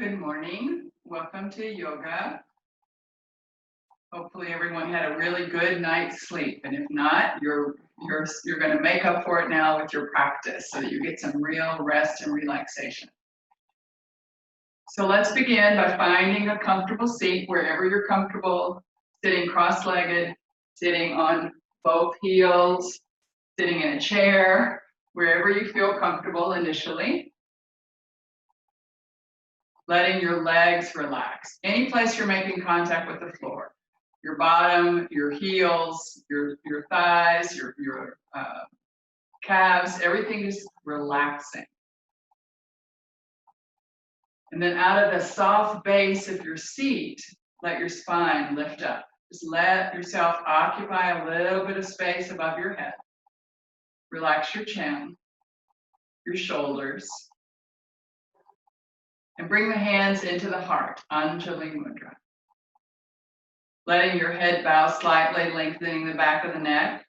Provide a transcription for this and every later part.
Good morning. Welcome to yoga. Hopefully everyone had a really good night's sleep, and if not, you're going to make up for it now with your practice so that you get some real rest and relaxation. So let's begin by finding a comfortable seat wherever you're comfortable, sitting cross-legged, sitting on both heels, sitting in a chair, wherever you feel comfortable initially. Letting your legs relax. Any place you're making contact with the floor. Your bottom, your heels, your thighs, your calves, everything is relaxing. And then out of the soft base of your seat, let your spine lift up. Just let yourself occupy a little bit of space above your head. Relax your chin, your shoulders, and bring the hands into the heart, Anjali Mudra. Letting your head bow slightly, lengthening the back of the neck.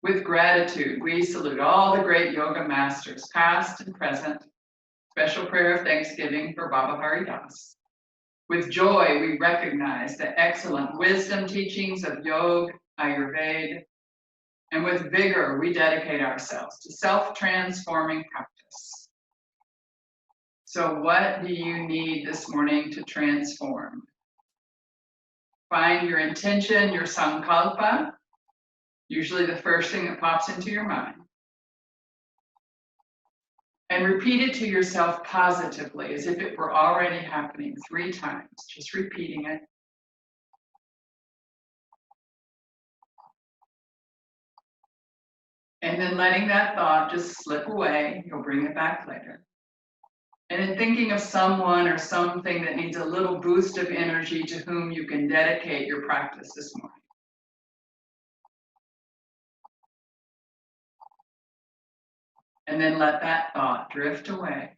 With gratitude, we salute all the great yoga masters, past and present. Special prayer of thanksgiving for Baba Haridas. With joy, we recognize the excellent wisdom teachings of Yoga, Ayurveda, and with vigor, we dedicate ourselves to self-transforming practice. So what do you need this morning to transform? Find your intention, your sankalpa, usually the first thing that pops into your mind. And repeat it to yourself positively, as if it were already happening 3 times, just repeating it. And then letting that thought just slip away. You'll bring it back later. And then thinking of someone or something that needs a little boost of energy to whom you can dedicate your practice this morning. And then let that thought drift away.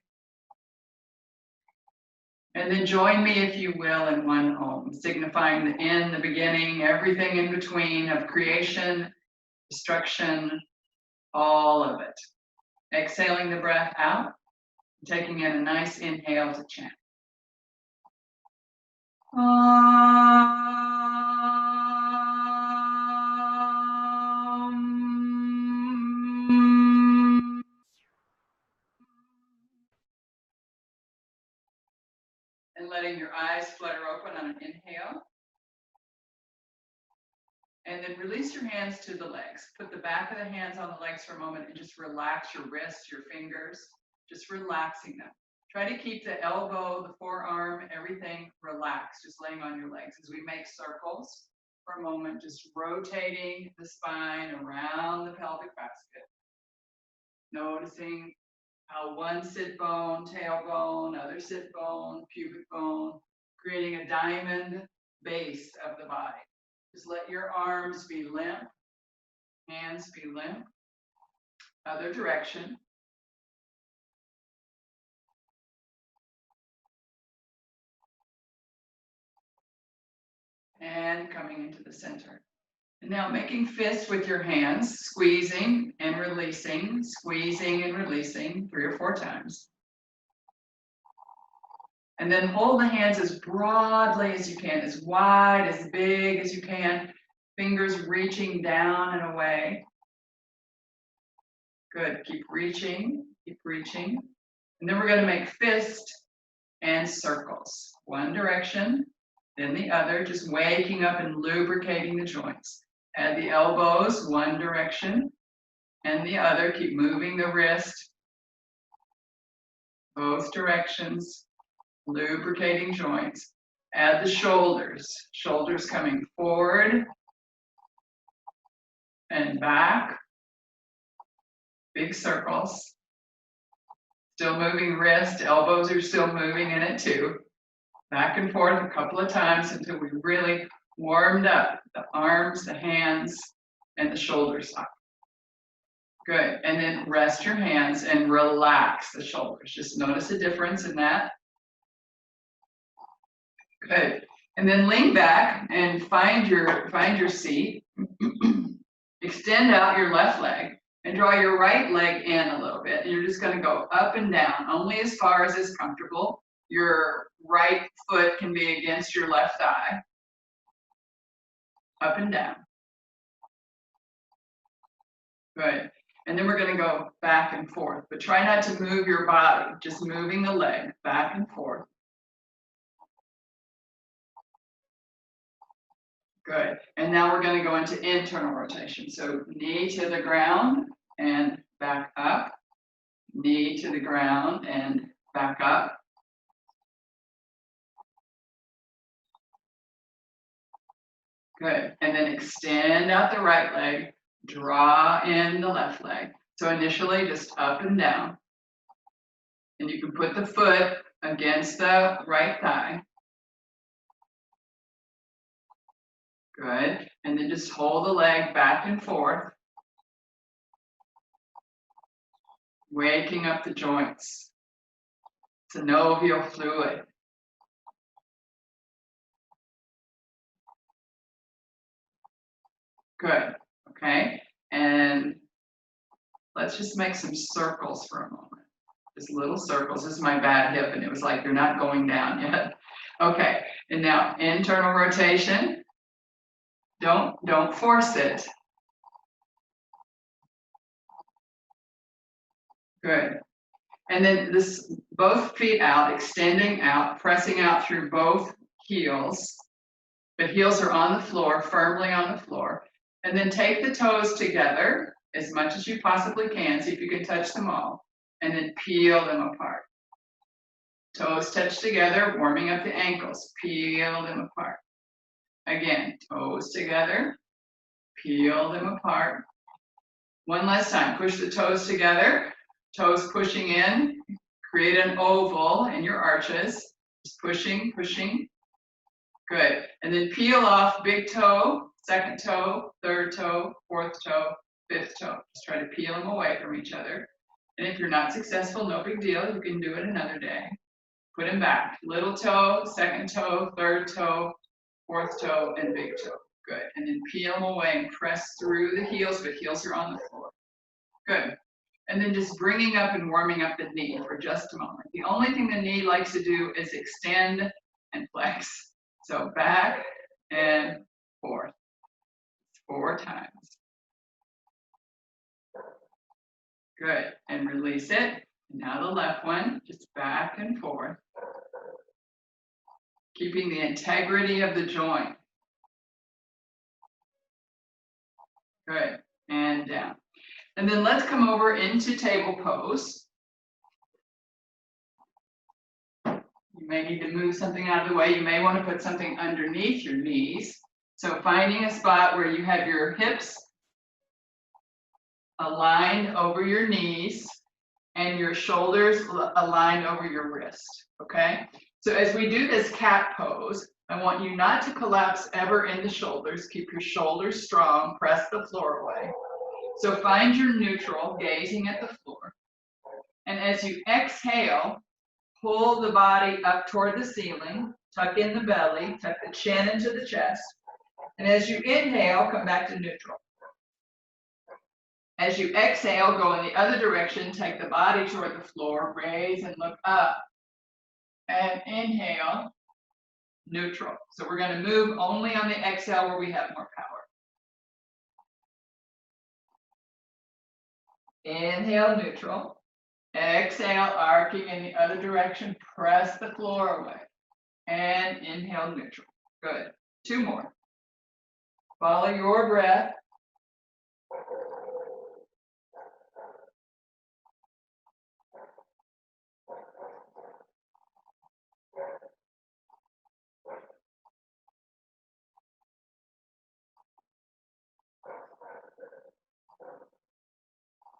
And then join me, if you will, in one Om, signifying the end, the beginning, everything in between of creation, destruction, all of it. Exhaling the breath out, taking in a nice inhale to chant. And letting your eyes flutter open on an inhale. And then release your hands to the legs. Put the back of the hands on the legs for a moment and just relax your wrists, your fingers, just relaxing them. Try to keep the elbow, the forearm, everything relaxed, just laying on your legs as we make circles for a moment, just rotating the spine around the pelvic basket. Noticing how one sit bone, tailbone, other sit bone, pubic bone, creating a diamond base of the body. Just let your arms be limp, hands be limp. Other direction. And coming into the center. And now making fists with your hands, squeezing and releasing 3 or 4 times. And then hold the hands as broadly as you can, as wide, as big as you can. Fingers reaching down and away. Good, keep reaching, keep reaching. And then we're going to make fist and circles. One direction, then the other, just waking up and lubricating the joints. Add the elbows, one direction, and the other. Keep moving the wrist, both directions, lubricating joints. Add the shoulders, shoulders coming forward and back. Big circles. Still moving wrist, elbows are still moving in it too. Back and forth a couple of times until we really warmed up the arms, the hands, and the shoulders up. Good, and then rest your hands and relax the shoulders. Just notice the difference in that. Good, and then lean back and find your seat. Extend out your left leg And draw your right leg in a little bit. And you're just going to go up and down, only as far as is comfortable. Your right foot can be against your left thigh. Up and down. Good. And then we're going to go back and forth. But try not to move your body, just moving the leg back and forth. Good. And now we're going to go into internal rotation. So knee to the ground and back up. Knee to the ground and back up. Good. And then extend out the right leg. Draw in the left leg. So initially just up and down. And you can put the foot against the right thigh. Good. And then just hold the leg back and forth. Waking up the joints. Synovial fluid. Good. Okay. And let's just make some circles for a moment. Just little circles. This is my bad hip, and it was like you're not going down yet. Okay. And now internal rotation. Don't force it. Good. And then this, both feet out, extending out, pressing out through both heels. The heels are on the floor, firmly on the floor. And then take the toes together as much as you possibly can. See if you can touch them all. And then peel them apart. Toes touch together, warming up the ankles. Peel them apart. Again, toes together. Peel them apart. One last time. Push the toes together. Toes pushing in. Create an oval in your arches. Just pushing, pushing. Good. And then peel off big toe, second toe, third toe, fourth toe, fifth toe. Just try to peel them away from each other. And if you're not successful, no big deal. You can do it another day. Put them back. Little toe, second toe, third toe, fourth toe, and big toe. Good. And then peel them away and press through the heels, but heels are on the floor. Good. And then just bringing up and warming up the knee for just a moment. The only thing the knee likes to do is extend and flex. So back and forth. 4 times. Good. And release it. Now the left one, just back and forth. Keeping the integrity of the joint. Good. And down. And then let's come over into table pose. You may need to move something out of the way. You may want to put something underneath your knees. So finding a spot where you have your hips aligned over your knees and your shoulders aligned over your wrist, okay? So as we do this cat pose, I want you not to collapse ever in the shoulders. Keep your shoulders strong, press the floor away. So find your neutral, gazing at the floor. And as you exhale, pull the body up toward the ceiling, tuck in the belly, tuck the chin into the chest. And as you inhale, come back to neutral. As you exhale, go in the other direction, take the body toward the floor, raise and look up. And inhale, neutral. So we're going to move only on the exhale where we have more power. Inhale, neutral. Exhale, arcing in the other direction, press the floor away. And inhale, neutral. Good. 2 more. Follow your breath.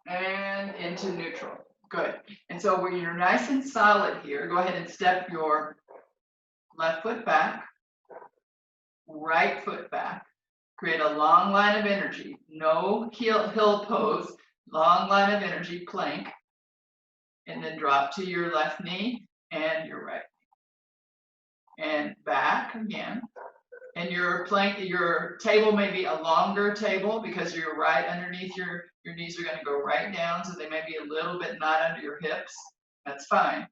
And into neutral. Good. And so when you're nice and solid here, go ahead and step your left foot back, right foot back. Create a long line of energy. No hill pose, long line of energy, plank. And then drop to your left knee and your right knee. And back again. And and your table may be a longer table because you're right underneath your knees are going to go right down, so they may be a little bit not under your hips. That's fine.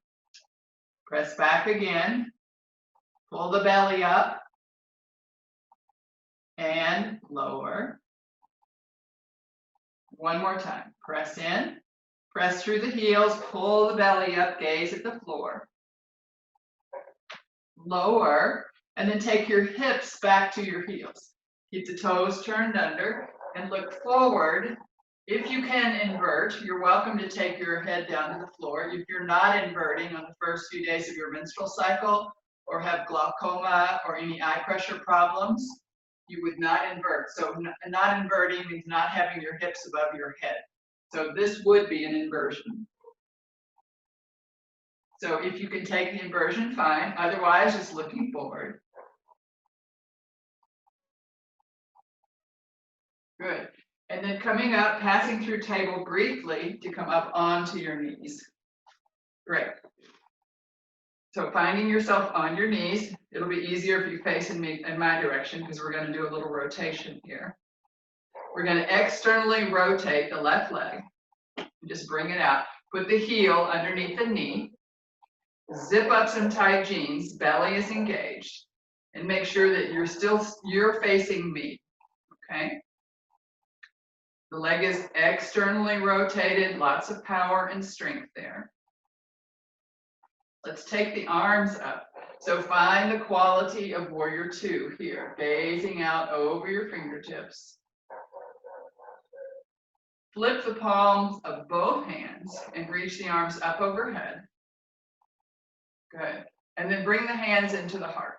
Press back again. Pull the belly up and lower. One more time. Press in. Press through the heels. Pull the belly up. Gaze at the floor. Lower. And then take your hips back to your heels. Keep the toes turned under and look forward. If you can invert, you're welcome to take your head down to the floor. If you're not inverting on the first few days of your menstrual cycle or have glaucoma or any eye pressure problems, you would not invert. So not inverting means not having your hips above your head. So this would be an inversion. So if you can take the inversion, fine. Otherwise, just looking forward. Good. And then coming up, passing through table briefly to come up onto your knees. Great. So finding yourself on your knees, it'll be easier if you face in my direction because we're going to do a little rotation here. We're going to externally rotate the left leg. Just bring it out. Put the heel underneath the knee. Zip up some tight jeans. Belly is engaged. And make sure that you're facing me. Okay? The leg is externally rotated, lots of power and strength there. Let's take the arms up. So find the quality of warrior two here, gazing out over your fingertips. Flip the palms of both hands and reach the arms up overhead. Good. And then bring the hands into the heart.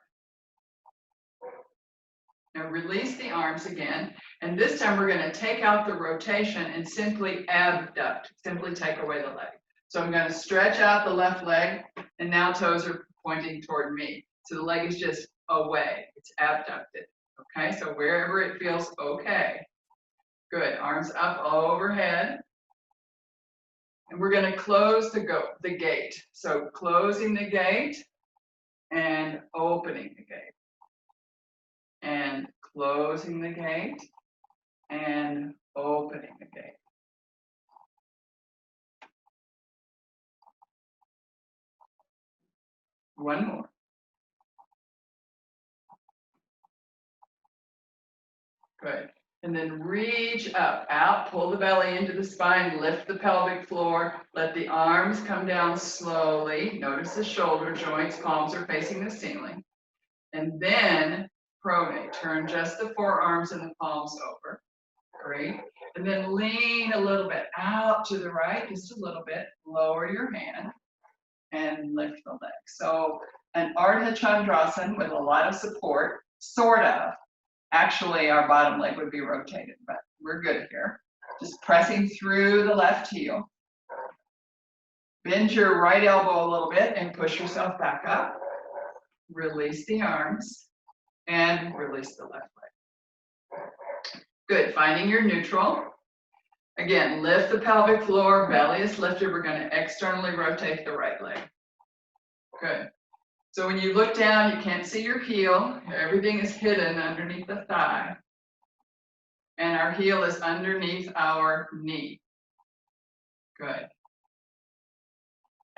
Now release the arms again. And this time we're going to take out the rotation and simply abduct, simply take away the leg. So I'm going to stretch out the left leg and now toes are pointing toward me. So the leg is just away, it's abducted. Okay, so wherever it feels okay. Good, arms up overhead. And we're going to close the gate. So closing the gate and opening the gate. And closing the gate and opening the gate. One more. Good. And then reach up, out, pull the belly into the spine, lift the pelvic floor, let the arms come down slowly. Notice the shoulder joints, palms are facing the ceiling. And then pronate, turn just the forearms and the palms over. Great. And then lean a little bit out to the right, just a little bit. Lower your hand and lift the leg. So an Ardha Chandrasana with a lot of support, sort of. Actually, our bottom leg would be rotated, but we're good here. Just pressing through the left heel. Bend your right elbow a little bit and push yourself back up. Release the arms and release the left leg. Good, finding your neutral. Again, lift the pelvic floor, belly is lifted. We're going to externally rotate the right leg. Good. So when you look down, you can't see your heel. Everything is hidden underneath the thigh. And our heel is underneath our knee. Good.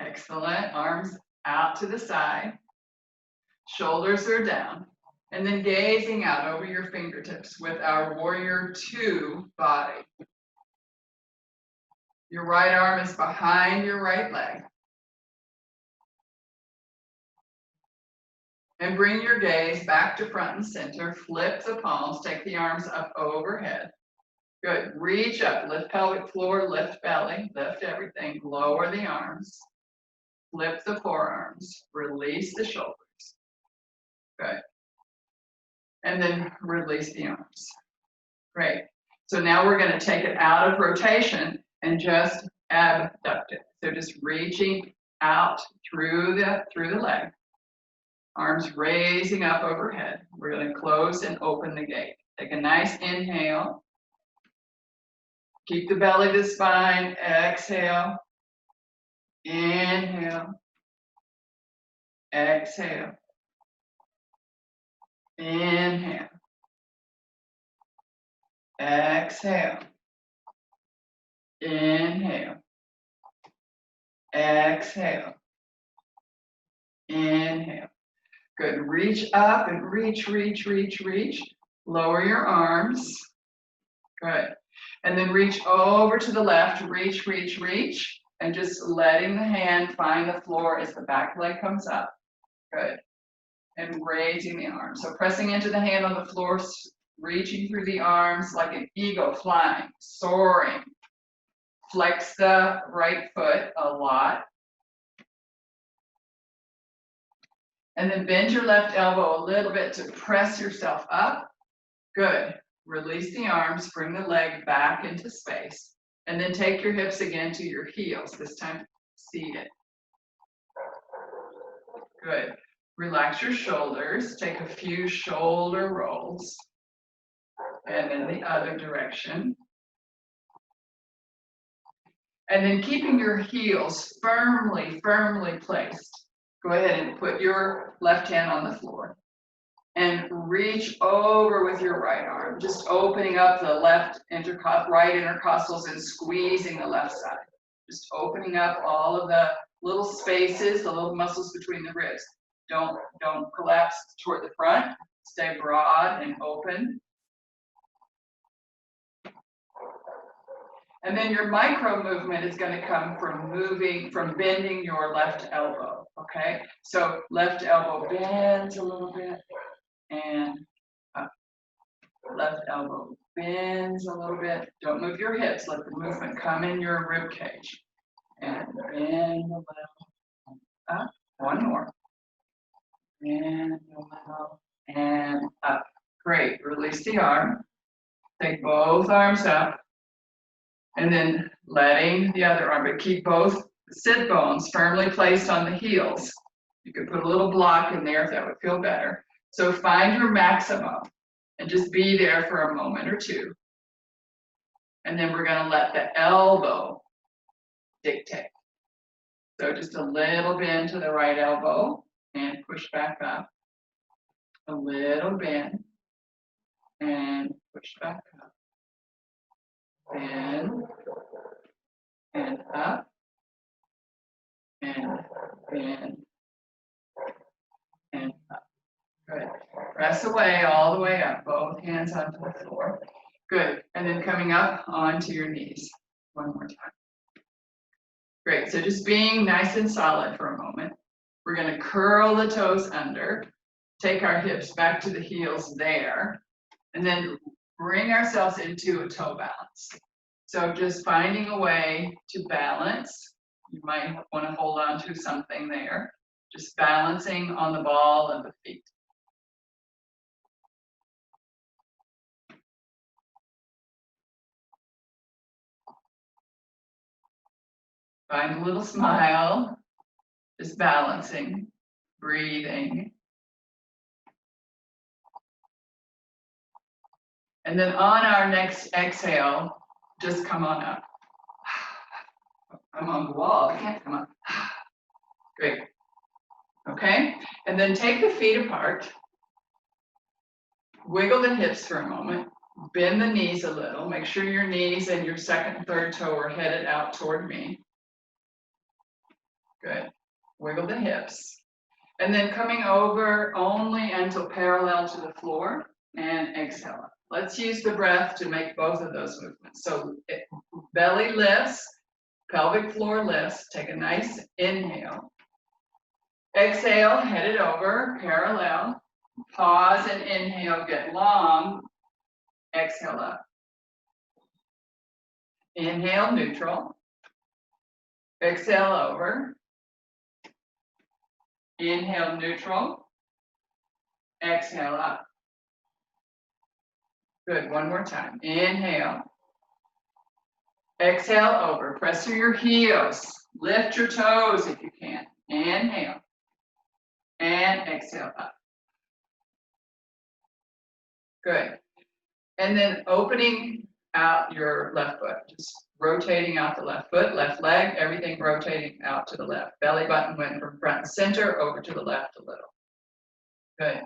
Excellent. Arms out to the side. Shoulders are down. And then gazing out over your fingertips with our warrior two body. Your right arm is behind your right leg. And bring your gaze back to front and center. Flip the palms, take the arms up overhead. Good, reach up, lift pelvic floor, lift belly, lift everything, lower the arms. Flip the forearms, release the shoulders. Good. And then release the arms. Great. So now we're going to take it out of rotation and just abduct it. So just reaching out through the leg. Arms raising up overhead. We're going to close and open the gate. Take a nice inhale. Keep the belly to the spine. Exhale. Inhale. Exhale. Inhale. Exhale. Inhale. Exhale. Inhale. Good. Reach up and reach, reach, reach, reach. Lower your arms. Good. And then reach over to the left. Reach, reach, reach. And just letting the hand find the floor as the back leg comes up. Good. And raising the arms. So pressing into the hand on the floor, reaching through the arms like an eagle flying, soaring. Flex the right foot a lot. And then bend your left elbow a little bit to press yourself up. Good. Release the arms, bring the leg back into space. And then take your hips again to your heels, this time seated. Good. Relax your shoulders. Take a few shoulder rolls. And then the other direction. And then keeping your heels firmly, firmly placed. Go ahead and put your left hand on the floor. And reach over with your right arm. Just opening up the right intercostals and squeezing the left side. Just opening up all of the little spaces, the little muscles between the ribs. Don't collapse toward the front. Stay broad and open. And then your micro movement is going to come from bending your left elbow, okay? So left elbow bends a little bit and up. Left elbow bends a little bit. Don't move your hips. Let the movement come in your rib cage. And bend a little up. One more. Bend a little and up. Great. Release the arm. Take both arms up. And then letting the other arm, but keep both sit bones firmly placed on the heels. You could put a little block in there if that would feel better. So find your maximum and just be there for a moment or two. And then we're going to let the elbow dictate. So just a little bend to the right elbow and push back up. A little bend and push back up. Bend and up and bend and up. Good. Press away all the way up, both hands onto the floor. Good. And then coming up onto your knees. One more time. Great. So just being nice and solid for a moment. We're going to curl the toes under, take our hips back to the heels there, and then bring ourselves into a toe balance. So just finding a way to balance. You might want to hold on to something there. Just balancing on the ball of the feet. Find a little smile. Just balancing, breathing. And then on our next exhale, just come on up. I'm on the wall, I can't come up. Great. Okay, and then take the feet apart. Wiggle the hips for a moment. Bend the knees a little. Make sure your knees and your second and third toe are headed out toward me. Good. Wiggle the hips. And then coming over only until parallel to the floor and exhale. Let's use the breath to make both of those movements. So belly lifts, pelvic floor lifts. Take a nice inhale. Exhale, head it over, parallel. Pause and inhale, get long. Exhale up. Inhale, neutral. Exhale over. Inhale, neutral. Exhale up. Good, one more time. Inhale. Exhale over. Press through your heels. Lift your toes if you can. Inhale. And exhale up. Good. And then opening out your left foot. Just rotating out the left foot, left leg, everything rotating out to the left. Belly button went from front and center over to the left a little. Good.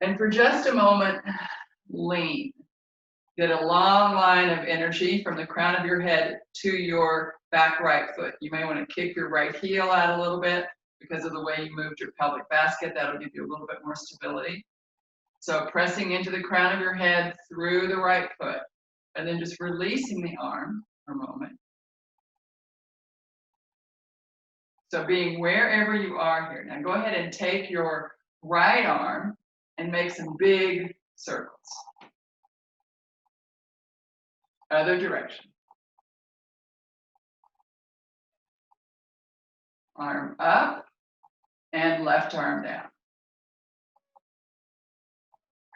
And for just a moment, lean. Get a long line of energy from the crown of your head to your back right foot. You may want to kick your right heel out a little bit because of the way you moved your pelvic basket. That'll give you a little bit more stability. So pressing into the crown of your head through the right foot, and then just releasing the arm for a moment. So being wherever you are here. Now go ahead and take your right arm and make some big circles. Other direction. Arm up and left arm down.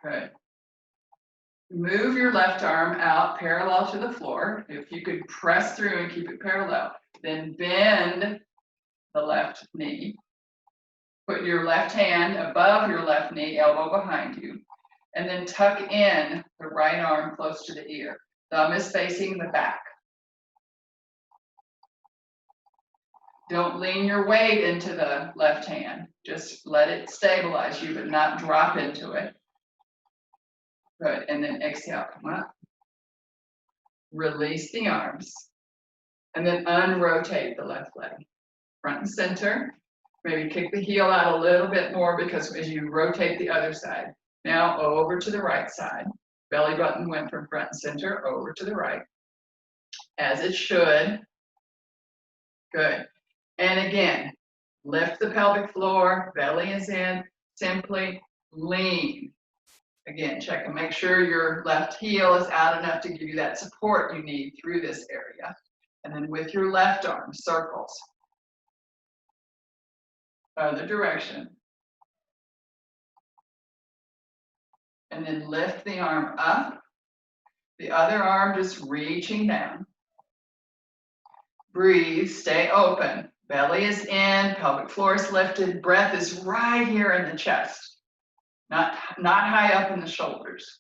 Good. Move your left arm out parallel to the floor. If you could press through and keep it parallel, then bend the left knee. Put your left hand above your left knee, elbow behind you, and then tuck in the right arm close to the ear. Thumb is facing the back. Don't lean your weight into the left hand. Just let it stabilize you, but not drop into it. Good, and then exhale, come up. Release the arms, and then unrotate the left leg. Front and center. Maybe kick the heel out a little bit more because as you rotate the other side. Now over to the right side. Belly button went from front and center over to the right, as it should. Good. And again, lift the pelvic floor, belly is in, simply lean. Again, check and make sure your left heel is out enough to give you that support you need through this area. And then with your left arm, circles. Other direction. And then lift the arm up. The other arm just reaching down. Breathe, stay open. Belly is in, pelvic floor is lifted. Breath is right here in the chest. Not high up in the shoulders.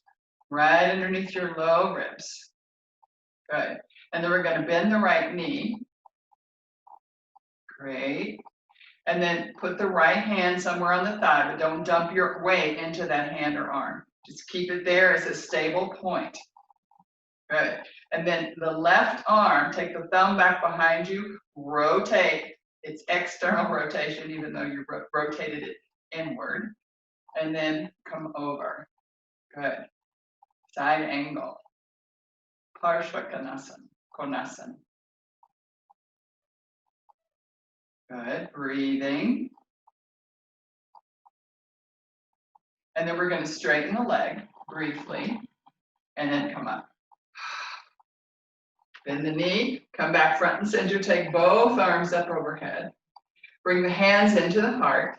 Right underneath your low ribs. Good. And then we're going to bend the right knee. Great. And then put the right hand somewhere on the thigh, but don't dump your weight into that hand or arm. Just keep it there as a stable point. Good. And then the left arm, take the thumb back behind you, rotate. It's external rotation, even though you rotated it inward. And then come over. Good. Side angle. Konasana. Good. Breathing. And then we're going to straighten the leg briefly and then come up. Bend the knee, come back front and center, take both arms up overhead. Bring the hands into the heart.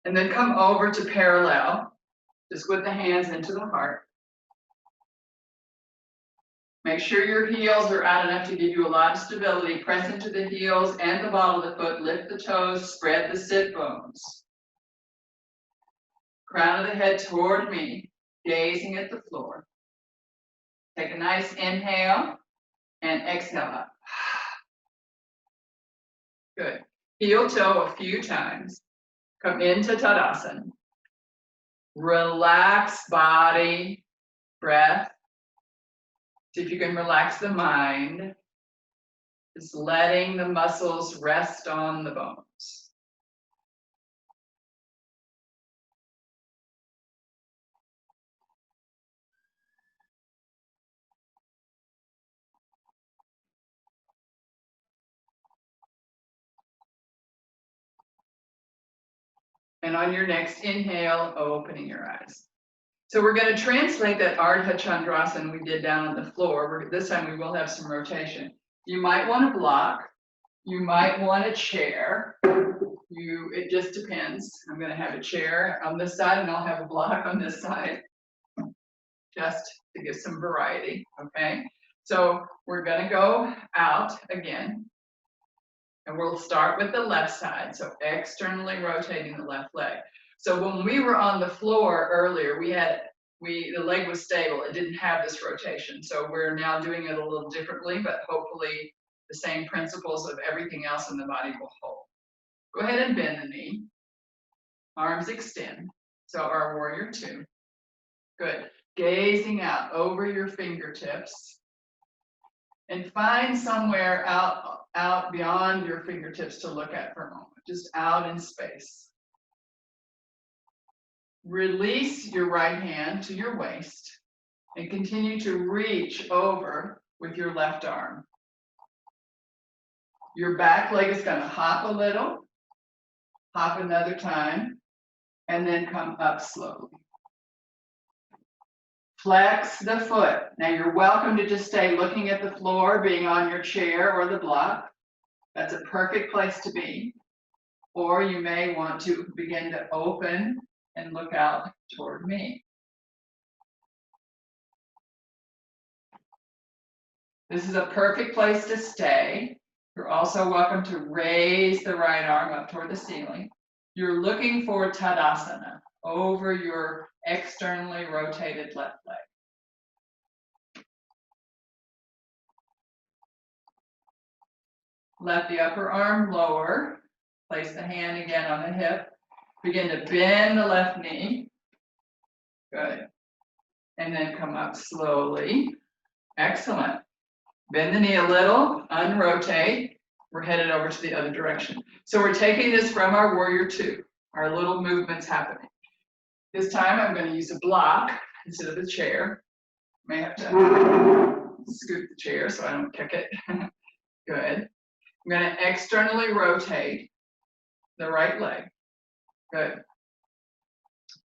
And then come over to parallel, just with the hands into the heart. Make sure your heels are out enough to give you a lot of stability. Press into the heels and the ball of the foot, lift the toes, spread the sit bones. Crown of the head toward me, gazing at the floor. Take a nice inhale and exhale up. Good. Heel toe a few times. Come into Tadasana. Relax body, breath. See if you can relax the mind. Just letting the muscles rest on the bones. And on your next inhale, opening your eyes. So we're going to translate that Ardha Chandrasana we did down on the floor. This time we will have some rotation. You might want a block. You might want a chair. It just depends. I'm going to have a chair on this side and I'll have a block on this side, just to give some variety, okay? So we're going to go out again. And we'll start with the left side, so externally rotating the left leg. So when we were on the floor earlier, the leg was stable. It didn't have this rotation. So we're now doing it a little differently, but hopefully the same principles of everything else in the body will hold. Go ahead and bend the knee. Arms extend. So our warrior two. Good. Gazing out over your fingertips. And find somewhere out beyond your fingertips to look at for a moment, just out in space. Release your right hand to your waist and continue to reach over with your left arm. Your back leg is going to hop a little, hop another time, and then come up slowly. Flex the foot. Now you're welcome to just stay looking at the floor, being on your chair or the block. That's a perfect place to be. Or you may want to begin to open and look out toward me. This is a perfect place to stay. You're also welcome to raise the right arm up toward the ceiling. You're looking for Tadasana over your externally rotated left leg. Let the upper arm lower. Place the hand again on the hip. Begin to bend the left knee. Good. And then come up slowly. Excellent. Bend the knee a little, unrotate. We're headed over to the other direction. So we're taking this from our warrior two. Our little movements happening. This time I'm going to use a block instead of a chair. May have to scoot the chair so I don't kick it. Good. I'm going to externally rotate the right leg. Good.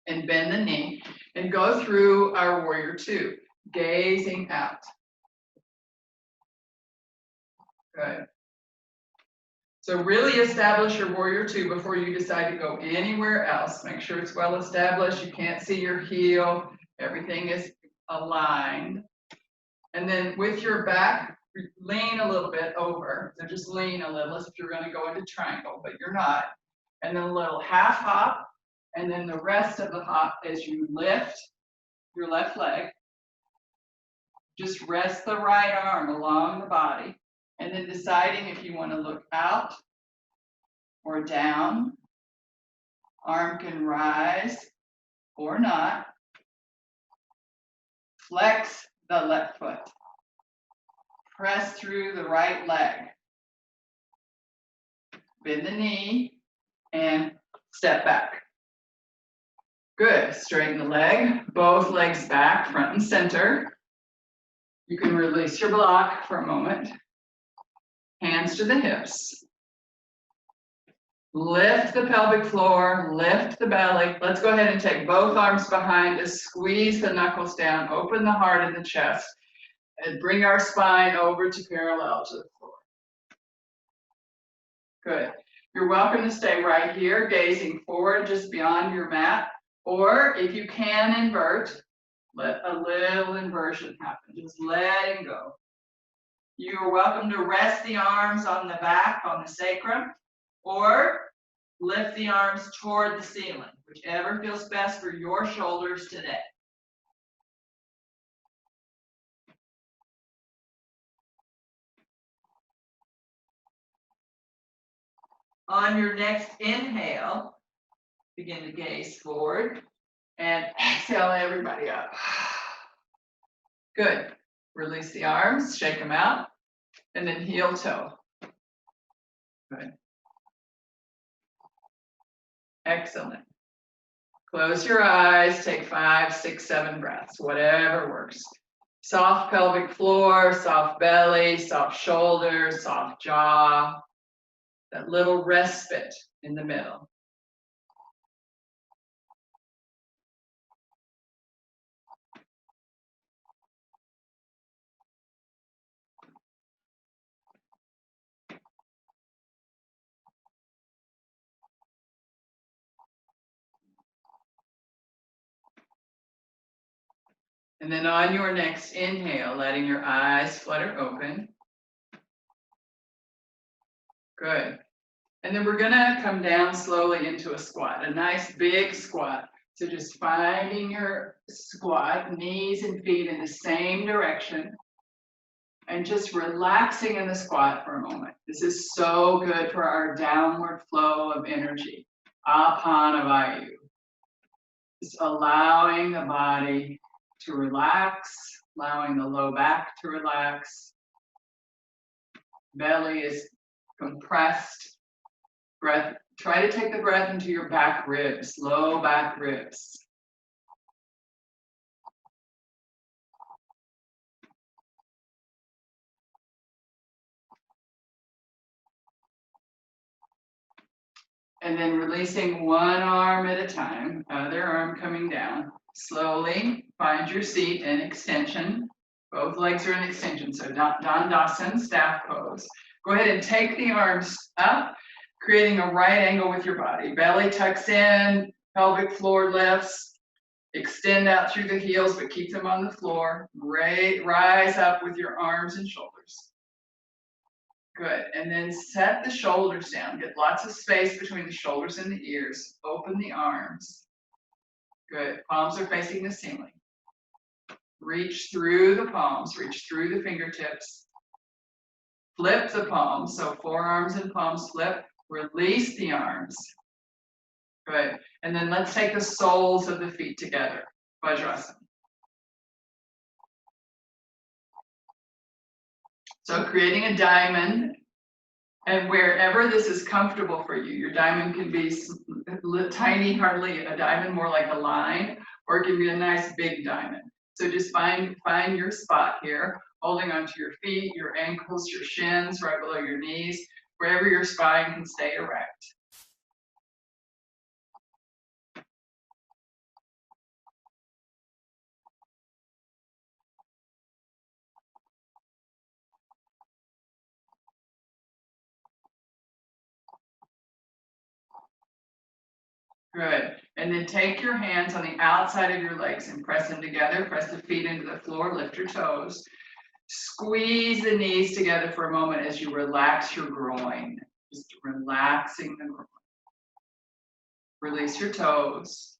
And bend the knee and go through our warrior two, gazing out. Good. So really establish your warrior two before you decide to go anywhere else. Make sure it's well established. You can't see your heel. Everything is aligned. And then with your back, lean a little bit over. So just lean a little as if you're going to go into triangle, but you're not. And then a little half hop. And then the rest of the hop as you lift your left leg. Just rest the right arm along the body. And then deciding if you want to look out or down. Arm can rise or not. Flex the left foot. Press through the right leg. Bend the knee and step back. Good. Straighten the leg. Both legs back, front and center. You can release your block for a moment. Hands to the hips. Lift the pelvic floor, lift the belly. Let's go ahead and take both arms behind us, squeeze the knuckles down, open the heart and the chest, and bring our spine over to parallel to the floor. Good. You're welcome to stay right here, gazing forward just beyond your mat, or if you can invert, let a little inversion happen, just letting go. You are welcome to rest the arms on the back, on the sacrum, or lift the arms toward the ceiling, whichever feels best for your shoulders today. On your next inhale, begin to gaze forward and exhale everybody up. Good. Release the arms, shake them out, and then heel toe. Good. Excellent. Close your eyes, take 5, 6, 7 breaths, whatever works. Soft pelvic floor, soft belly, soft shoulders, soft jaw. That little respite in the middle. And then on your next inhale, letting your eyes flutter open. Good. And then we're gonna come down slowly into a squat, a nice big squat. So just finding your squat, knees and feet in the same direction. And just relaxing in the squat for a moment. This is so good for our downward flow of energy. Apana Vayu. Just allowing the body to relax, allowing the low back to relax. Belly is compressed. Breath, try to take the breath into your back ribs, low back ribs. And then releasing one arm at a time, other arm coming down. Slowly find your seat in extension. Both legs are in extension, so Dandasana, staff pose. Go ahead and take the arms up, creating a right angle with your body. Belly tucks in, pelvic floor lifts. Extend out through the heels, but keep them on the floor. Rise up with your arms and shoulders. Good, and then set the shoulders down. Get lots of space between the shoulders and the ears. Open the arms. Good, palms are facing the ceiling. Reach through the palms, reach through the fingertips. Flip the palms, so forearms and palms flip. Release the arms. Good, and then let's take the soles of the feet together. Vajrasana. So creating a diamond, and wherever this is comfortable for you, your diamond can be tiny, hardly a diamond, more like a line, or it can be a nice big diamond. So just find your spot here, holding onto your feet, your ankles, your shins, right below your knees, wherever your spine can stay erect. Good. And then take your hands on the outside of your legs and press them together. Press the feet into the floor. Lift your toes. Squeeze the knees together for a moment as you relax your groin. Just relaxing the groin. Release your toes.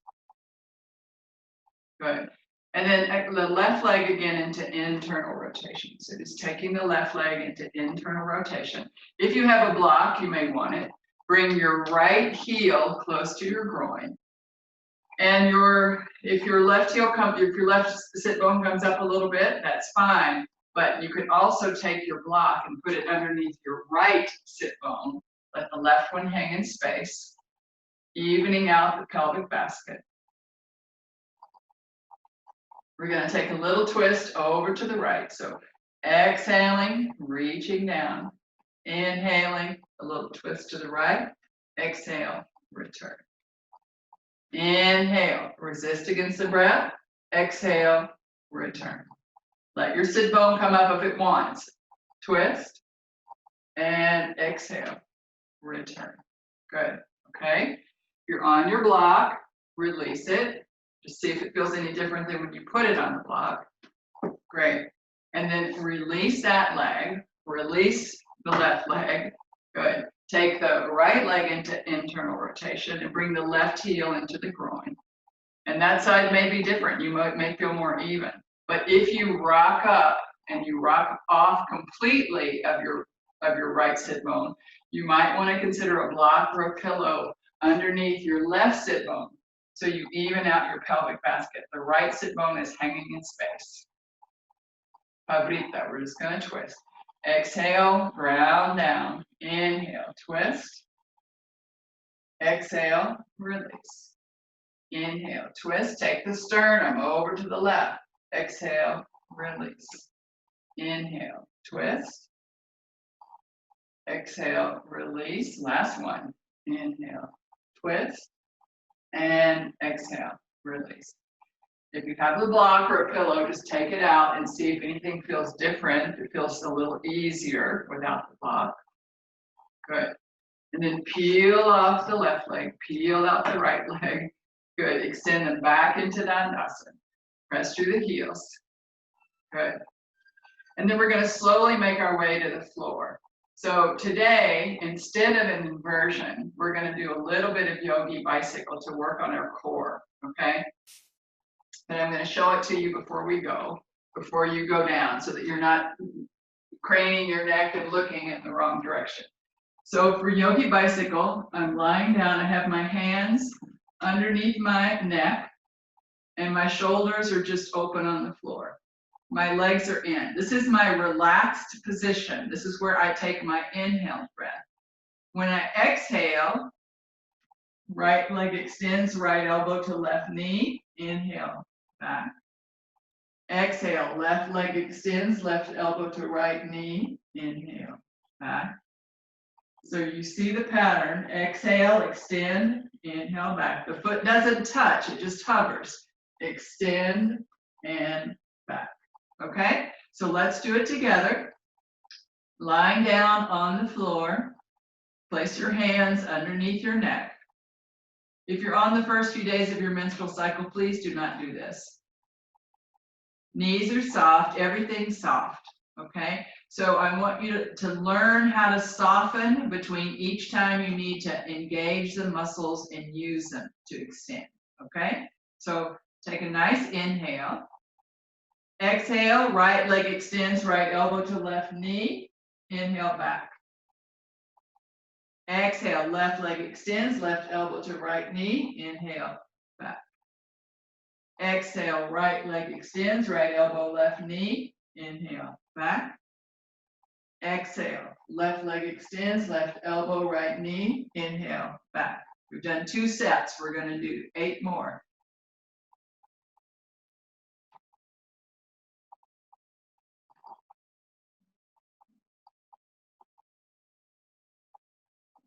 Good. And then the left leg again into internal rotation. So just taking the left leg into internal rotation. If you have a block, you may want it. Bring your right heel close to your groin. And if your left sit bone comes up a little bit, that's fine. But you could also take your block and put it underneath your right sit bone. Let the left one hang in space, evening out the pelvic basket. We're going to take a little twist over to the right. So exhaling, reaching down. Inhaling, a little twist to the right. Exhale, return. Inhale, resist against the breath. Exhale, return. Let your sit bone come up if it wants. Twist and exhale, return. Good, okay? You're on your block, release it. Just see if it feels any different than when you put it on the block. Great. And then release that leg, release the left leg. Good. Take the right leg into internal rotation and bring the left heel into the groin. And that side may be different. You may feel more even. But if you rock up and you rock off completely of your right sit bone, you might want to consider a block or a pillow underneath your left sit bone so you even out your pelvic basket. The right sit bone is hanging in space. Pavrita, we're just going to twist. Exhale, round down. Inhale, twist. Exhale, release. Inhale, twist. Take the sternum over to the left. Exhale, release. Inhale, twist. Exhale, release. Last one. Inhale, twist. And exhale, release. If you have a block or a pillow, just take it out and see if anything feels different. If it feels a little easier without the block. Good. And then peel off the left leg, peel out the right leg. Good. Extend them back into Dandasana. Press through the heels. Good. And then we're going to slowly make our way to the floor. So today, instead of an inversion, we're going to do a little bit of Yogi Bicycle to work on our core. Okay? And I'm going to show it to you before you go down, so that you're not craning your neck and looking in the wrong direction. So for Yogi Bicycle, I'm lying down. I have my hands underneath my neck. and my shoulders are just open on the floor. My legs are in. This is my relaxed position. This is where I take my inhale breath. When I exhale, right leg extends, right elbow to left knee, inhale, back. Exhale, left leg extends, left elbow to right knee, inhale, back. So you see the pattern, exhale, extend, inhale, back. The foot doesn't touch, it just hovers. Extend and back, okay? So let's do it together. Lying down on the floor, place your hands underneath your neck. If you're on the first few days of your menstrual cycle, please do not do this. Knees are soft, everything's soft, okay? So I want you to learn how to soften between each time you need to engage the muscles and use them to extend, okay? So take a nice inhale. Exhale, right leg extends, right elbow to left knee. Inhale, back. Exhale, left leg extends, left elbow to right knee. Inhale, back. Exhale, right leg extends, right elbow, left knee. Inhale, back. Exhale, left leg extends, left elbow, right knee. Inhale, back. We've done 2 sets. We're going to do 8 more.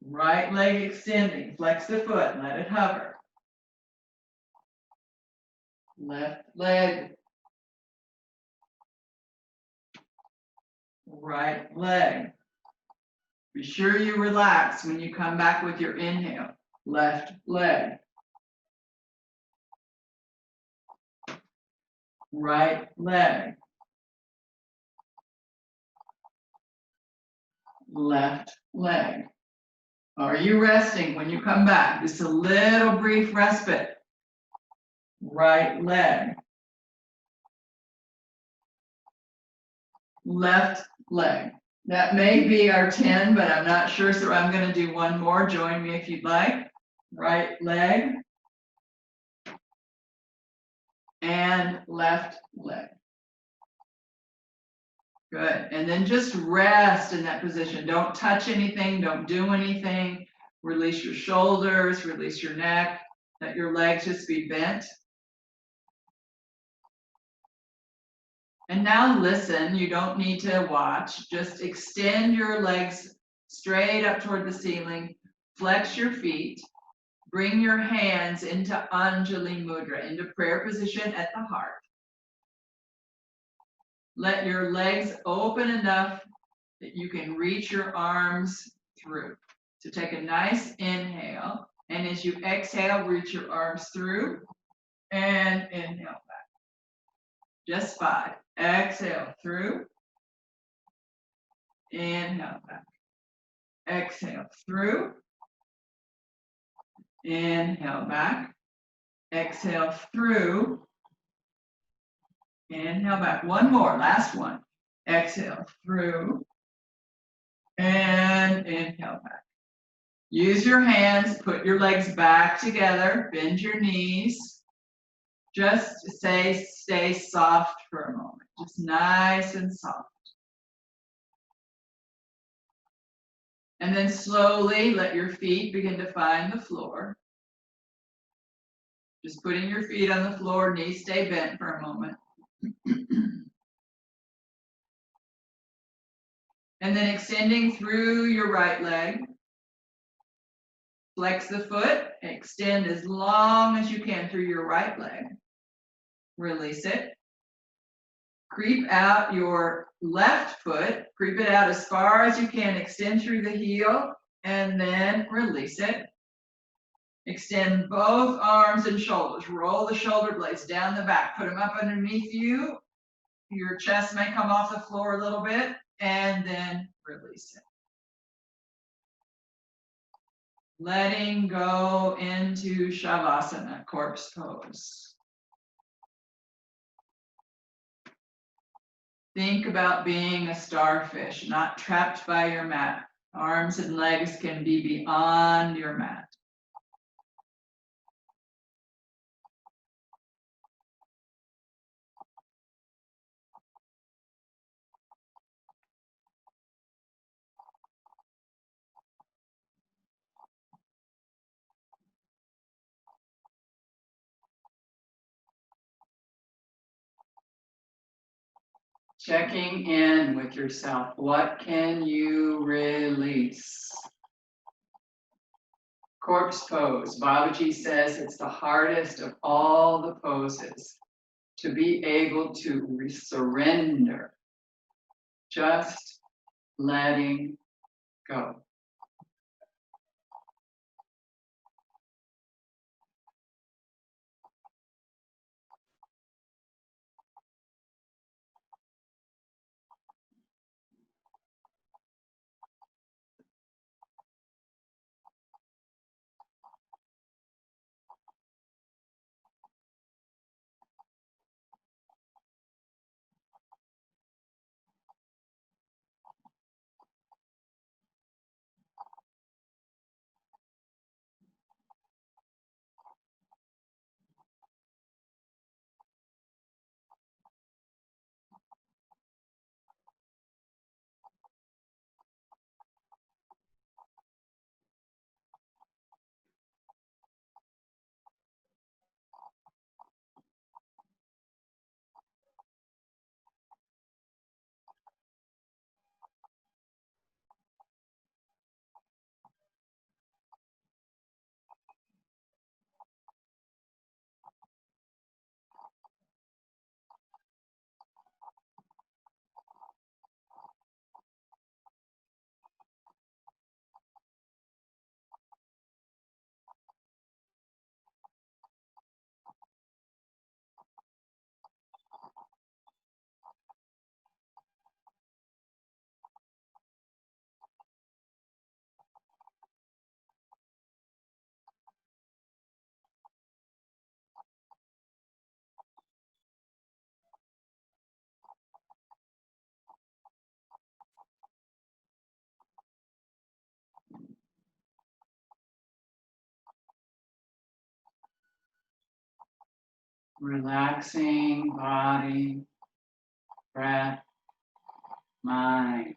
Right leg extending, flex the foot, let it hover. Left leg. Right leg. Be sure you relax when you come back with your inhale. Left leg. Right leg. Left leg. Are you resting when you come back? Just a little brief respite. Right leg. Left leg. That may be our 10, but I'm not sure, so I'm going to do 1 more. Join me if you'd like. Right leg. And left leg. Good. And then just rest in that position. Don't touch anything. Don't do anything. Release your shoulders. Release your neck. Let your legs just be bent. And now listen. You don't need to watch. Just extend your legs straight up toward the ceiling. Flex your feet. Bring your hands into Anjali Mudra, into prayer position at the heart. Let your legs open enough that you can reach your arms through. So take a nice inhale, and as you exhale, reach your arms through, and inhale back. Just 5. Exhale through, inhale back. Exhale through, inhale back. Exhale through, inhale back. 1 more, last one. Exhale through, and inhale back. Use your hands, put your legs back together, bend your knees. Just stay soft for a moment, just nice and soft. And then slowly let your feet begin to find the floor. Just putting your feet on the floor, knees stay bent for a moment. And then extending through your right leg. Flex the foot, extend as long as you can through your right leg. Release it. Creep out your left foot, creep it out as far as you can, extend through the heel, and then release it. Extend both arms and shoulders. Roll the shoulder blades down the back, put them up underneath you. Your chest may come off the floor a little bit, and then release it. Letting go into Shavasana, corpse pose. Think about being a starfish, not trapped by your mat. Arms and legs can be beyond your mat. Checking in with yourself. What can you release? Corpse pose. Babaji says it's the hardest of all the poses to be able to surrender. Just letting go. Relaxing body, breath, mind.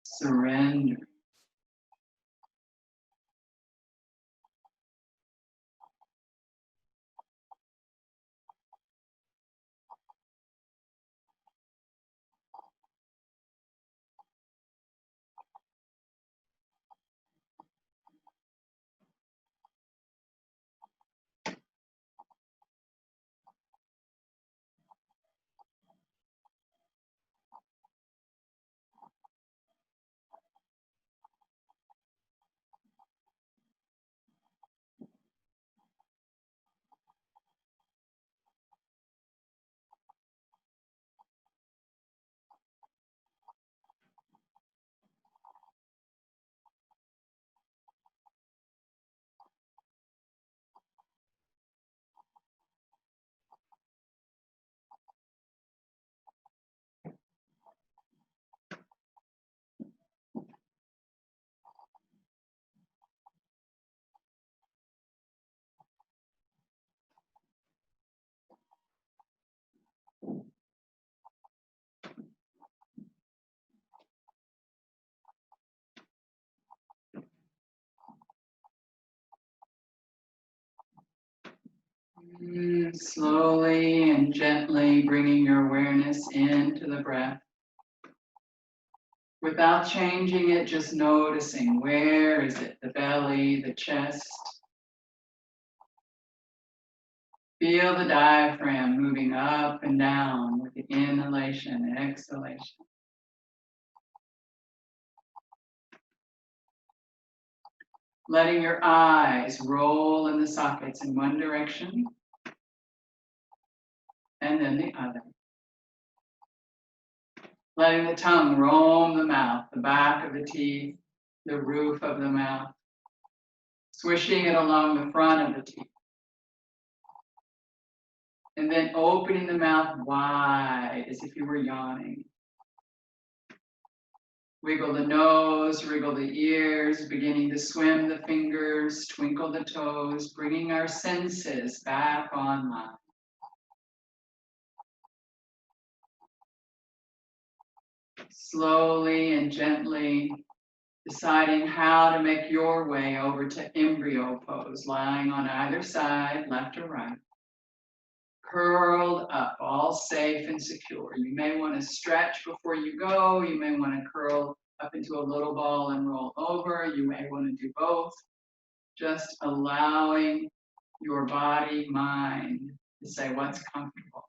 Surrender. Slowly and gently bringing your awareness into the breath. Without changing it, just noticing where is it? The belly, the chest. Feel the diaphragm moving up and down with the inhalation and exhalation. Letting your eyes roll in the sockets in one direction and then the other. Letting the tongue roam the mouth, the back of the teeth, the roof of the mouth. Swishing it along the front of the teeth. And then opening the mouth wide as if you were yawning. Wiggle the nose, wriggle the ears, beginning to swim the fingers, twinkle the toes, bringing our senses back online. Slowly and gently deciding how to make your way over to Embryo Pose, lying on either side, left or right. curled up, all safe and secure. You may want to stretch before you go. You may want to curl up into a little ball and roll over. You may want to do both. Just allowing your body, mind to say what's comfortable.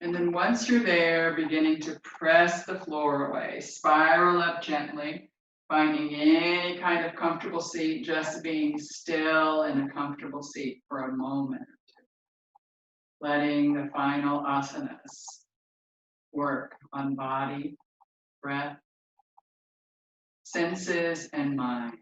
And then once you're there, beginning to press the floor away, spiral up gently, finding any kind of comfortable seat, just being still in a comfortable seat for a moment. Letting the final asanas work on body, breath, senses, and mind.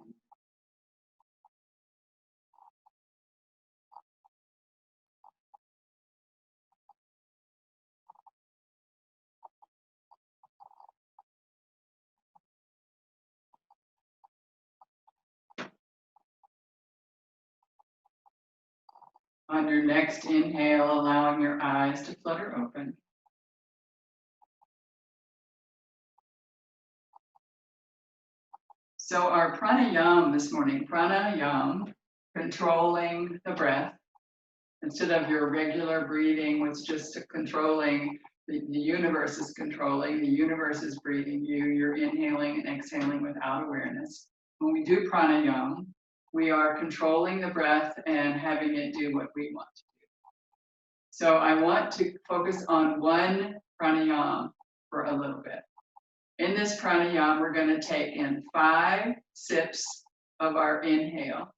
On your next inhale, allowing your eyes to flutter open. So our pranayama this morning, pranayama, controlling the breath, instead of your regular breathing, which just controlling, the universe is controlling, the universe is breathing you, you're inhaling and exhaling without awareness. When we do pranayama, we are controlling the breath and having it do what we want to do. So I want to focus on one pranayama for a little bit. In this pranayama, we're going to take in 5 sips of our inhale.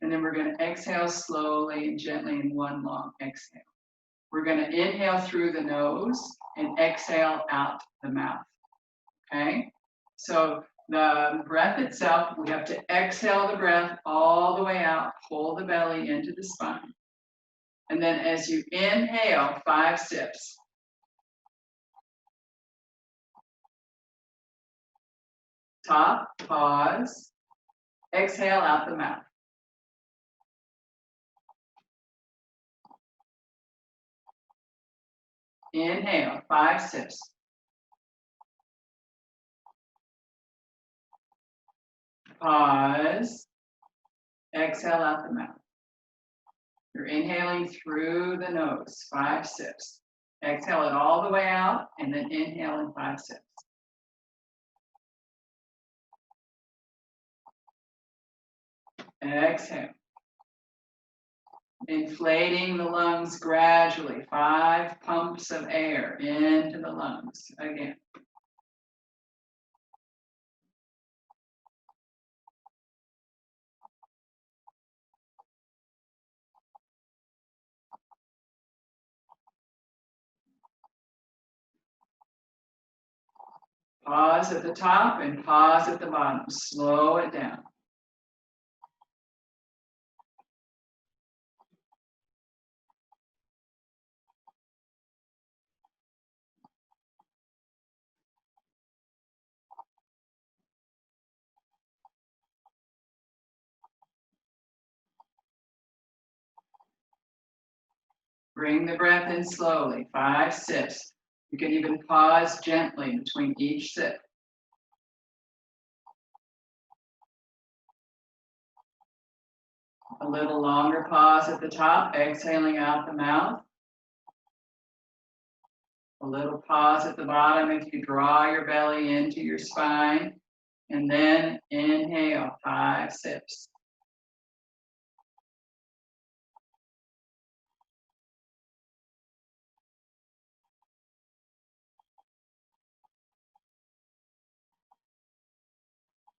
And then we're going to exhale slowly and gently in one long exhale. We're going to inhale through the nose and exhale out the mouth. Okay? So the breath itself, we have to exhale the breath all the way out, pull the belly into the spine. And then as you inhale, 5 sips. Top, pause, exhale out the mouth. Inhale, 5 sips. Pause, exhale out the mouth. You're inhaling through the nose, 5 sips. Exhale it all the way out, and then inhale in 5 sips. Exhale. Inflating the lungs gradually, 5 pumps of air into the lungs again. Pause at the top and pause at the bottom. Slow it down. Bring the breath in slowly, 5 sips. You can even pause gently between each sip. A little longer pause at the top, exhaling out the mouth. A little pause at the bottom if you draw your belly into your spine. And then inhale, 5 sips.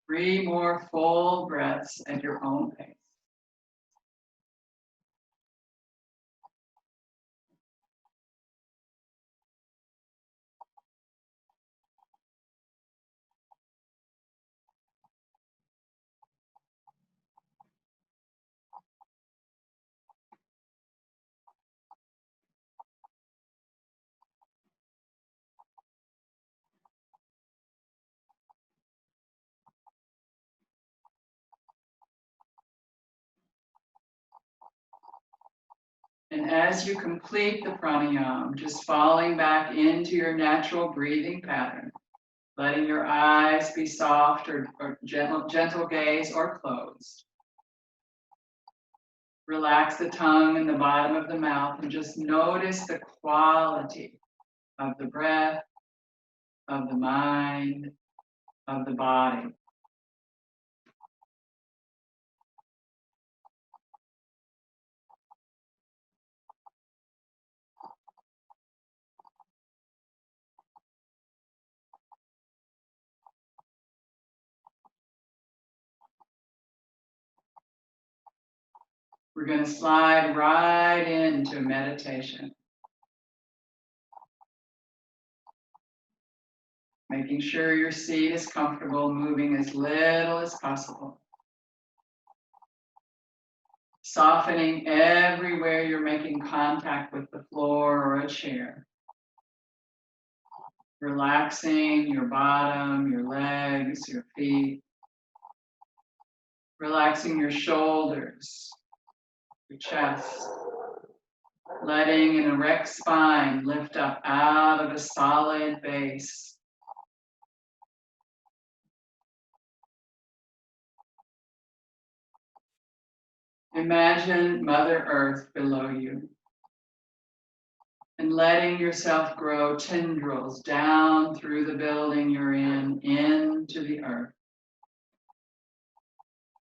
Three more full breaths at your own pace. And as you complete the pranayama, just falling back into your natural breathing pattern, letting your eyes be soft or gentle gaze or closed. Relax the tongue and the bottom of the mouth and just notice the quality of the breath, of the mind, of the body. We're going to slide right into meditation. Making sure your seat is comfortable, moving as little as possible. Softening everywhere you're making contact with the floor or a chair. Relaxing your bottom, your legs, your feet. Relaxing your shoulders, your chest. Letting an erect spine lift up out of a solid base. Imagine Mother Earth below you and letting yourself grow tendrils down through the building you're in into the earth.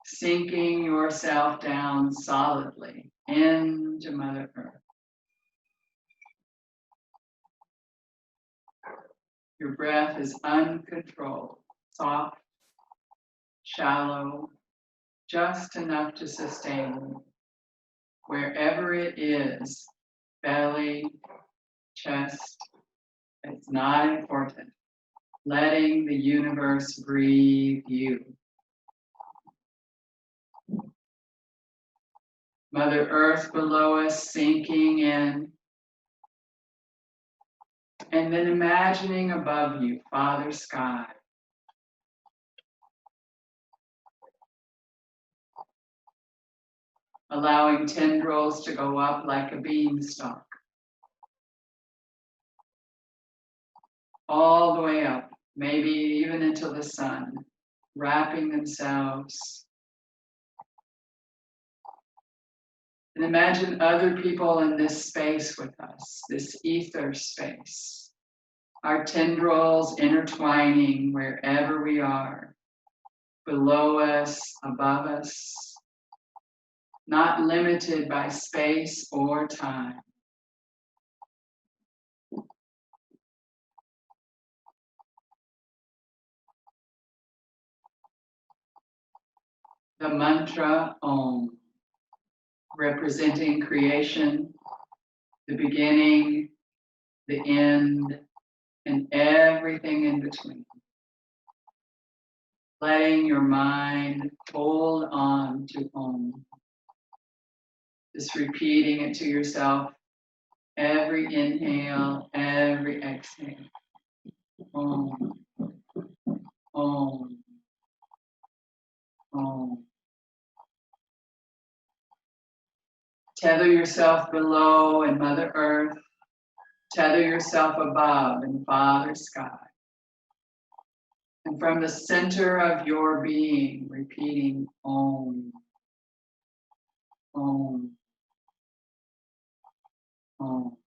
Sinking yourself down solidly into Mother Earth. Your breath is uncontrolled, soft, shallow, just enough to sustain you. Wherever it is, belly, chest, it's not important. Letting the universe breathe you. Mother Earth below us sinking in. And then imagining above you, Father Sky. Allowing tendrils to go up like a beanstalk. All the way up, maybe even into the sun, wrapping themselves. And imagine other people in this space with us, this ether space. Our tendrils intertwining wherever we are, below us, above us, not limited by space or time. The mantra Om, representing creation, the beginning, the end, and everything in between. Letting your mind hold on to Om. Just repeating it to yourself every inhale, every exhale. Om, Om, Om. Tether yourself below in Mother Earth. Tether yourself above in Father Sky. And from the center of your being, repeating Om, Om, Om.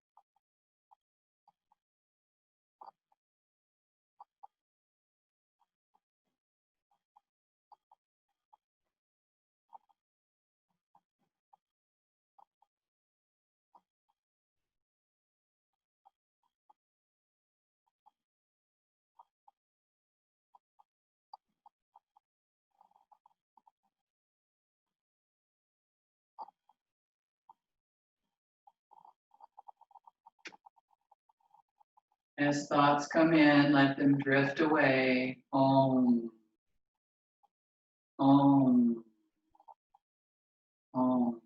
As thoughts come in, let them drift away. Om, Om, Om.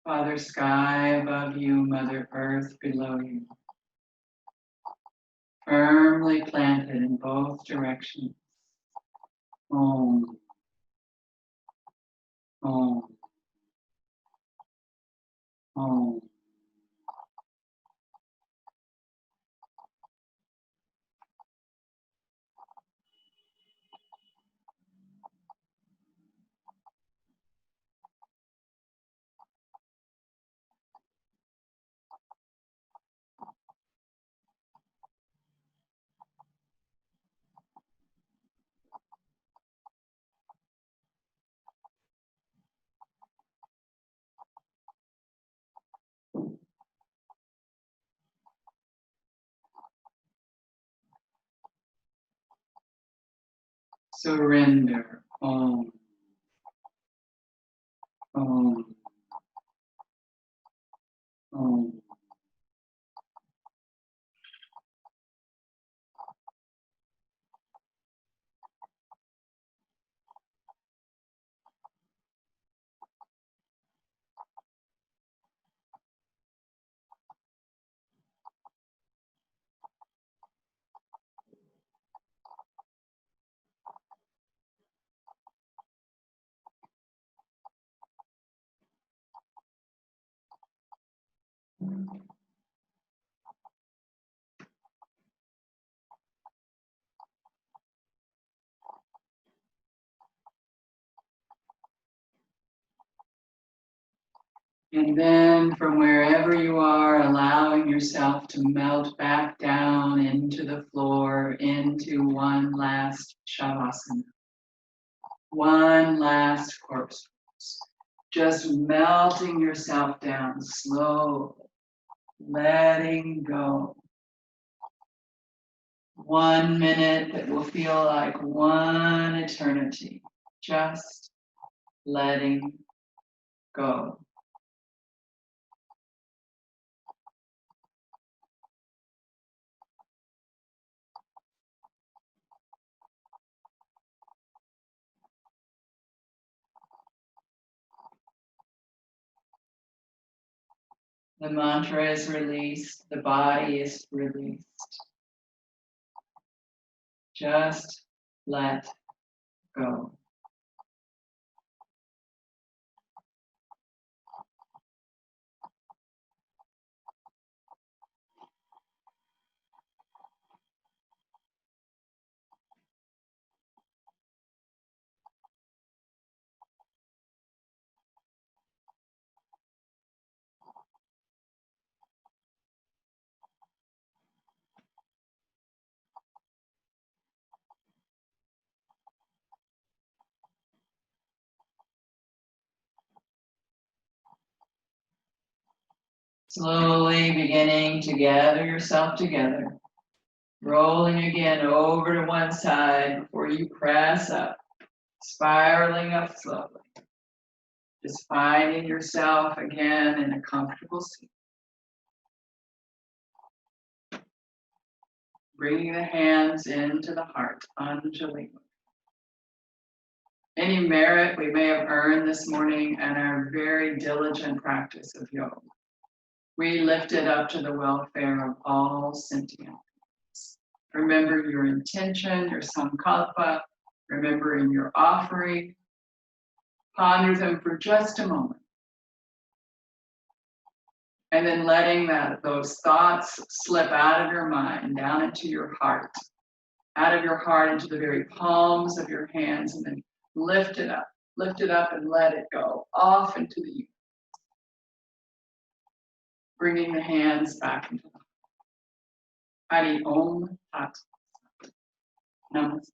Father Sky above you, Mother Earth below you. Firmly planted in both directions. Om. Om. Om. Surrender. Om. Om. Om. And then from wherever you are, allowing yourself to melt back down into the floor, into one last Shavasana. One last corpse pose. Just melting yourself down slowly, letting go. 1 minute that will feel like one eternity. Just letting go. The mantra is released, the body is released. Just let go. Slowly beginning to gather yourself together. Rolling again over to one side before you press up. Spiraling up slowly. Just finding yourself again in a comfortable seat. Bringing the hands into the heart, Anjali. Any merit we may have earned this morning and our very diligent practice of yoga, we lift it up to the welfare of all sentient beings. Remember your intention, your sankalpa, remembering your offering. Ponder them for just a moment. And then letting those thoughts slip out of your mind, down into your heart, out of your heart into the very palms of your hands, and then lift it up and let it go off into the universe. Bringing the hands back into the heart. Hari Om Tat. Namaste.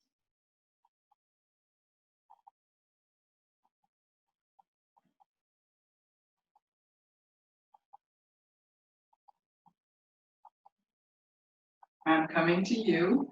I'm coming to you.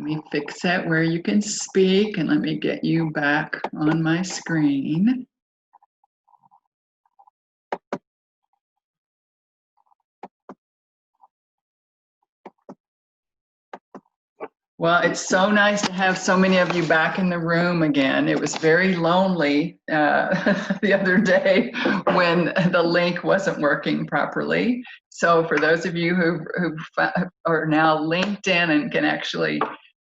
me fix it where you can speak, and let me get you back on my screen. Well, it's so nice to have so many of you back in the room again. It was very lonely the other day when the link wasn't working properly. So for those of you who are now linked in and can actually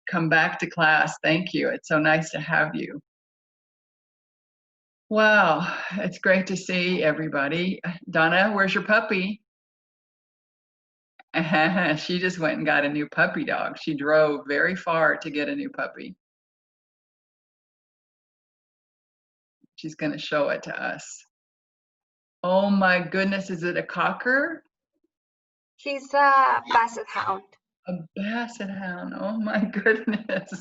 come back to class, thank you. It's so nice to have you. Wow, it's great to see everybody. Donna, where's your puppy? She just went and got a new puppy dog. She drove very far to get a new puppy. She's going to show it to us. Oh my goodness, is it a cocker? He's a basset hound. A basset hound. Oh my goodness.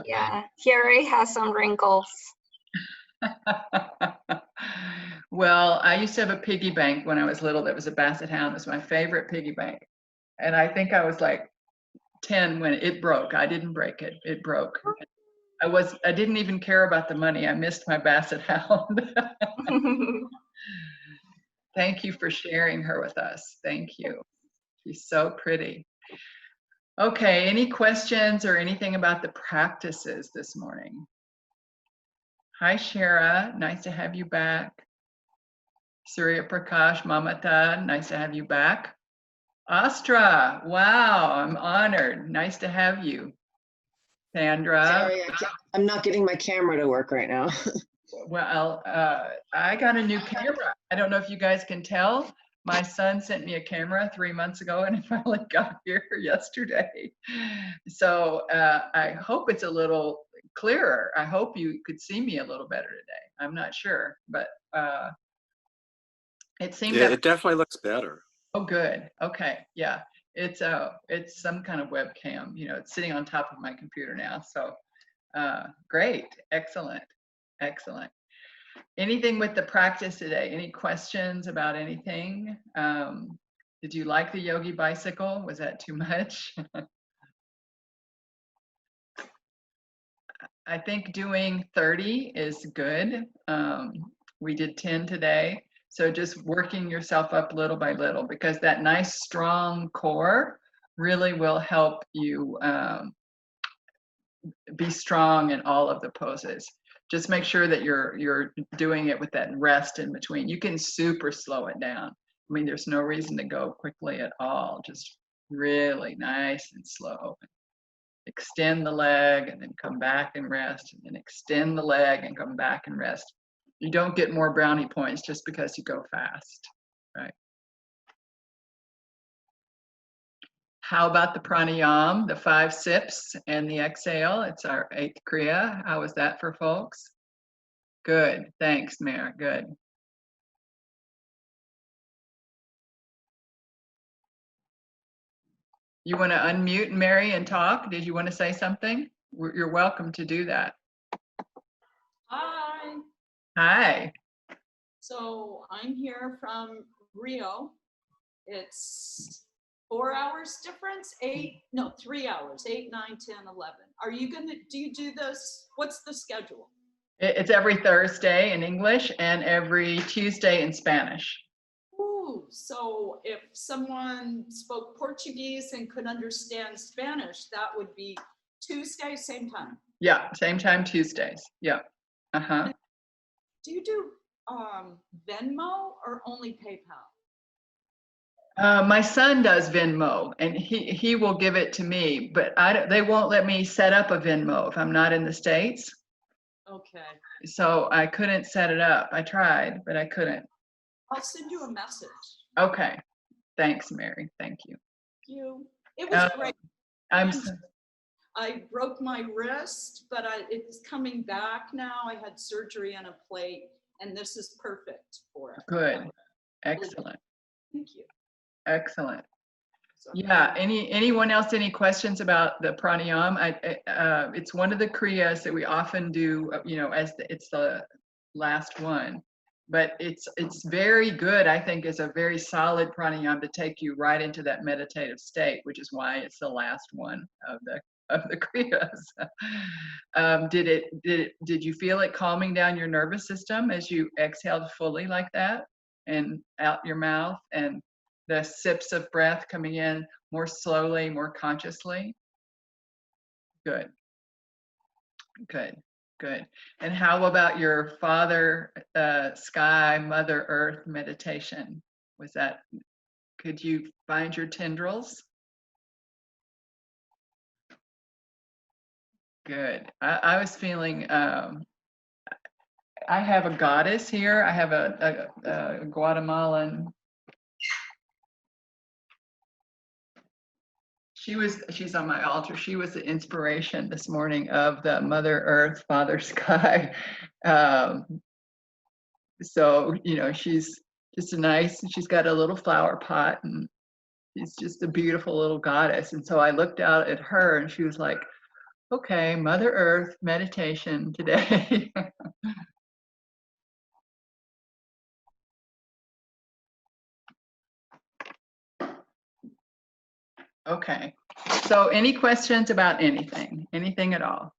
Yeah, he already has some wrinkles. Well, I used to have a piggy bank when I was little that was a basset hound. It was my favorite piggy bank. And I think I was like 10 when it broke. I didn't break it. It broke. I didn't even care about the money. I missed my basset hound. Thank you for sharing her with us. Thank you. She's so pretty. Okay, any questions or anything about the practices this morning? Hi, Shara. Nice to have you back. Surya Prakash, Mamata, nice to have you back. Astra, wow, I'm honored. Nice to have you. Sandra. Sorry, I'm not getting my camera to work right now. Well, I got a new camera. I don't know if you guys can tell. My son sent me a camera 3 months ago, and it finally got here yesterday. So I hope it's a little clearer. I hope you could see me a little better today. I'm not sure, but it seemed it definitely looks better. Oh, good. Okay, yeah. It's some kind of webcam. You know, it's sitting on top of my computer now. So great, excellent, excellent. Anything with the practice today? Any questions about anything? Did you like the Yogi Bicycle? Was that too much? I think doing 30 is good. We did 10 today. So just working yourself up little by little, because that nice strong core really will help you be strong in all of the poses. Just make sure that you're doing it with that rest in between. You can super slow it down. I mean, there's no reason to go quickly at all. Just really nice and slow. Extend the leg and then come back and rest, and then extend the leg and come back and rest. You don't get more brownie points just because you go fast, right? How about the pranayama, the 5 sips and the exhale? It's our 8th kriya. How was that for folks? Good, thanks, Mare, good. You want to unmute, Mary, and talk? Did you want to say something? You're welcome to do that. Hi. Hi. So I'm here from Rio. It's 4 hours difference, 3 hours, 8, 9, 10, 11. Are you do you do this? What's the schedule? It's every Thursday in English and every Tuesday in Spanish. Ooh, so if someone spoke Portuguese and could understand Spanish, that would be Tuesday, same time. Yeah, same time Tuesdays. Yeah. Uh-huh. Do you do Venmo or only PayPal? My son does Venmo, and he will give it to me, but they won't let me set up a Venmo if I'm not in the States. Okay. So I couldn't set it up. I tried, but I couldn't. I'll send you a message. Okay. Thanks, Mary. Thank you. It was great. I broke my wrist, but it's coming back now. I had surgery on a plate, and this is perfect for it. Good. Excellent. Thank you. Excellent. Yeah. Anyone else? Any questions about the pranayama? It's one of the kriyas that we often do. You know, it's the last one, but it's very good. I think is a very solid pranayama to take you right into that meditative state, which is why it's the last one of the of the Kriyas. Did you feel it calming down your nervous system as you exhaled fully like that and out your mouth, and the sips of breath coming in more slowly, more consciously? Good, good, good. And how about your Father Sky, Mother Earth meditation? Could you find your tendrils? Good. I was feeling, I have a goddess here. I have a Guatemalan. She's on my altar. She was the inspiration this morning of the Mother Earth, Father Sky. So, she's just she's got a little flower pot, and she's just a beautiful little goddess. And so I looked out at her, and she was like, okay, Mother Earth meditation today. Okay, so any questions about anything at all?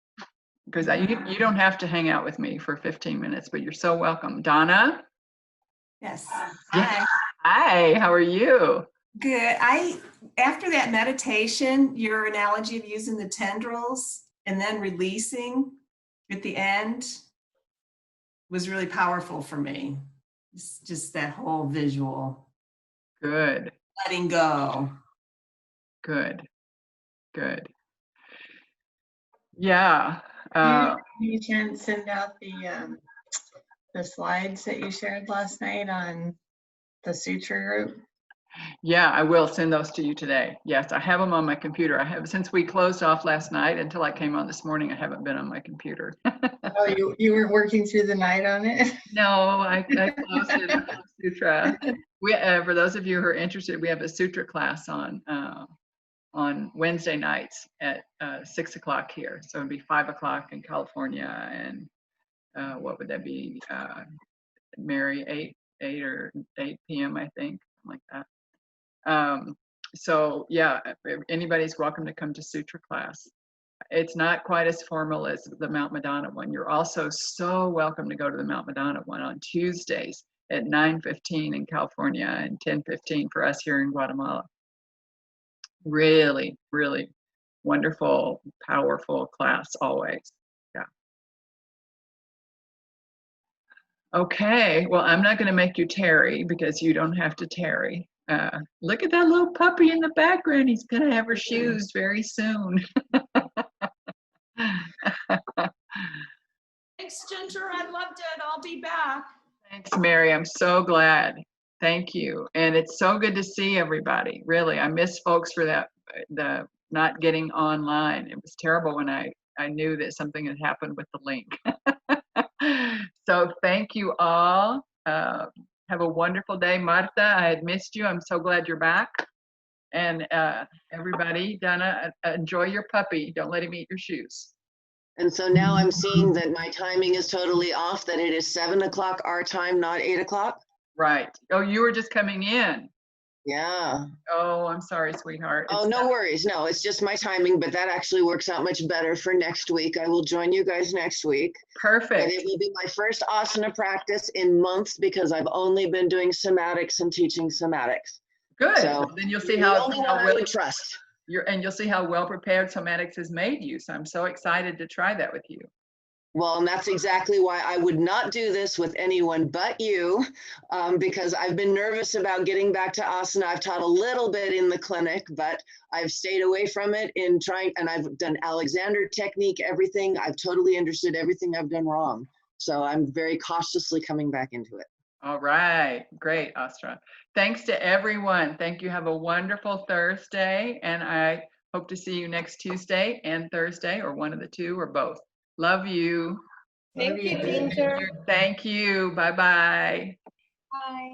Because you don't have to hang out with me for 15 minutes, but you're so welcome. Donna? Yes. Yeah. Hi. Hi, how are you? Good. After that meditation, your analogy of using the tendrils and then releasing at the end was really powerful for me. It's just that whole visual. Good. Letting go. Good. Yeah. You can send out the slides that you shared last night on the sutra group. Yeah, I will send those to you today. Yes, I have them on my computer. Since we closed off last night until I came on this morning, I haven't been on my computer. Oh, you were working through the night on it? No, I closed it on Sutra. For those of you who are interested, we have a Sutra class on Wednesday nights at 6 o'clock here. So it'd be 5 o'clock in California, and what would that be, Mary, 8 or 8 p.m. I think, something like that. So yeah, anybody's welcome to come to Sutra class. It's not quite as formal as the Mount Madonna one. You're also so welcome to go to the Mount Madonna one on Tuesdays at 9:15 in California and 10:15 for us here in Guatemala. Really, really wonderful, powerful class always. Yeah. Okay, well, I'm not going to make you tarry because you don't have to tarry. Look at that little puppy in the background. He's going to have her shoes very soon. Thanks, Ginger. I loved it. I'll be back. Thanks, Mary. I'm so glad. Thank you. And it's so good to see everybody. Really, I miss folks for the not getting online. It was terrible when I knew that something had happened with the link. So thank you all. Have a wonderful day. Marta, I had missed you. I'm so glad you're back. And everybody, Donna, enjoy your puppy. Don't let him eat your shoes. And so now I'm seeing that my timing is totally off, that it is 7 o'clock our time, not 8 o'clock. Right. Oh, you were just coming in. Yeah. Oh, I'm sorry, sweetheart. Oh, no worries. No, it's just my timing, but that actually works out much better for next week. I will join you guys next week. Perfect. And it will be my first asana practice in months because I've only been doing somatics and teaching somatics. Good. So then you'll see how I would trust. You'll see how well prepared somatics has made you. So I'm so excited to try that with you. Well, and that's exactly why I would not do this with anyone but you, because I've been nervous about getting back to asana. I've taught a little bit in the clinic, but I've stayed away from it in trying, and I've done Alexander technique, everything. I've totally understood everything I've done wrong. So I'm very cautiously coming back into it. All right. Great, Astra. Thanks to everyone. Thank you. Have a wonderful Thursday. And I hope to see you next Tuesday and Thursday, or one of the two, or both. Love you. Thank you, Ginger. Thank you. Bye-bye. Bye.